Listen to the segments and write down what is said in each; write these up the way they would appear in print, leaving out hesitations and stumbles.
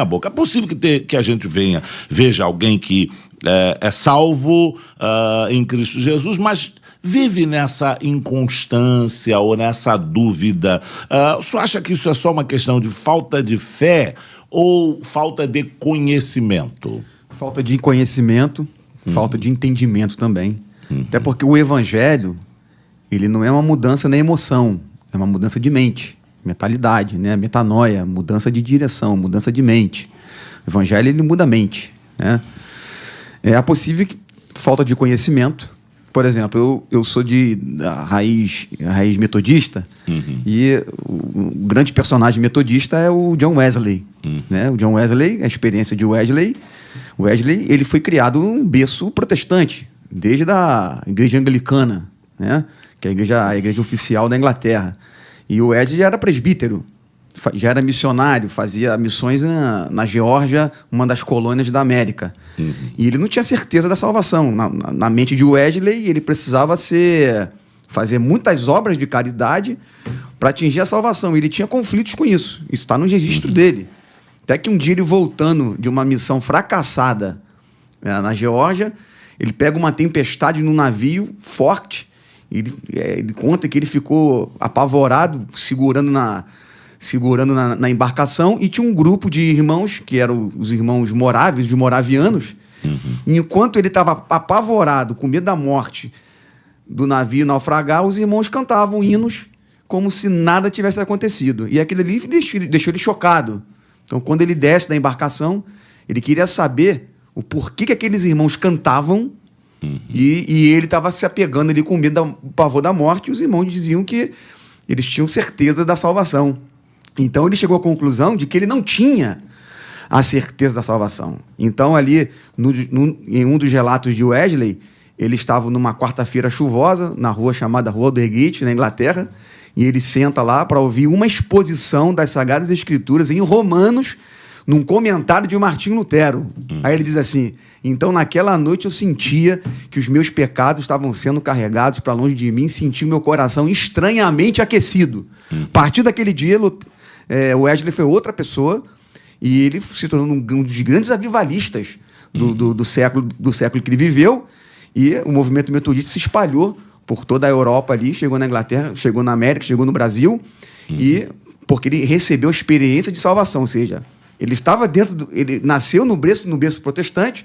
a boca. É possível que a gente veja alguém que é salvo em Cristo Jesus, mas vive nessa inconstância ou nessa dúvida. O senhor acha que isso é só uma questão de falta de fé ou falta de conhecimento? Falta de conhecimento, falta de entendimento também. Até porque o evangelho, ele não é uma mudança na emoção, é uma mudança de mente. Mentalidade, né? Metanoia, mudança de direção, mudança de mente. O evangelho, ele muda a mente, né? É possível que falta de conhecimento. Por exemplo, eu sou de raiz metodista, e o grande personagem metodista é o John Wesley, né? O John Wesley, a experiência de Wesley, ele foi criado num berço protestante, desde a igreja anglicana, né? Que é a igreja oficial da Inglaterra. E o Wesley já era presbítero, já era missionário, fazia missões na Geórgia, uma das colônias da América. E ele não tinha certeza da salvação. Na mente de Wesley, ele precisava fazer muitas obras de caridade para atingir a salvação. Ele tinha conflitos com isso. Isso está no registro dele. Até que um dia, ele voltando de uma missão fracassada na Geórgia, ele pega uma tempestade num navio forte. Ele conta que ele ficou apavorado, segurando na embarcação, e tinha um grupo de irmãos, que eram os irmãos moráveis, os moravianos. E enquanto ele estava apavorado, com medo da morte do navio naufragar, os irmãos cantavam hinos como se nada tivesse acontecido. E aquilo ali deixou ele chocado. Então, quando ele desce da embarcação, ele queria saber o porquê que aqueles irmãos cantavam. E ele estava se apegando ali com medo do pavor da morte, e os irmãos diziam que eles tinham certeza da salvação. Então ele chegou à conclusão de que ele não tinha a certeza da salvação. Então ali, em um dos relatos de Wesley, ele estava numa quarta-feira chuvosa, na rua chamada Rua Aldersgate, na Inglaterra, e ele senta lá para ouvir uma exposição das Sagradas Escrituras em Romanos, num comentário de Martinho Lutero. Aí ele diz assim: então naquela noite eu sentia que os meus pecados estavam sendo carregados para longe de mim, senti o meu coração estranhamente aquecido. A partir daquele dia, Wesley foi outra pessoa, e ele se tornou um dos grandes avivalistas do século que ele viveu, e o movimento metodista se espalhou por toda a Europa ali, chegou na Inglaterra, chegou na América, chegou no Brasil, e porque ele recebeu a experiência de salvação, ou seja, ele nasceu no berço protestante,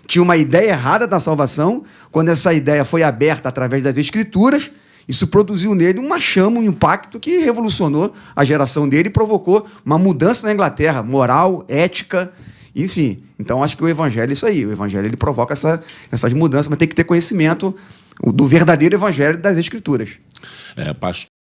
tinha uma ideia errada da salvação. Quando essa ideia foi aberta através das Escrituras, isso produziu nele uma chama, um impacto que revolucionou a geração dele e provocou uma mudança na Inglaterra, moral, ética, enfim. Então, acho que o evangelho é isso aí. O evangelho, ele provoca essas mudanças, mas tem que ter conhecimento do verdadeiro evangelho das Escrituras. Pastor.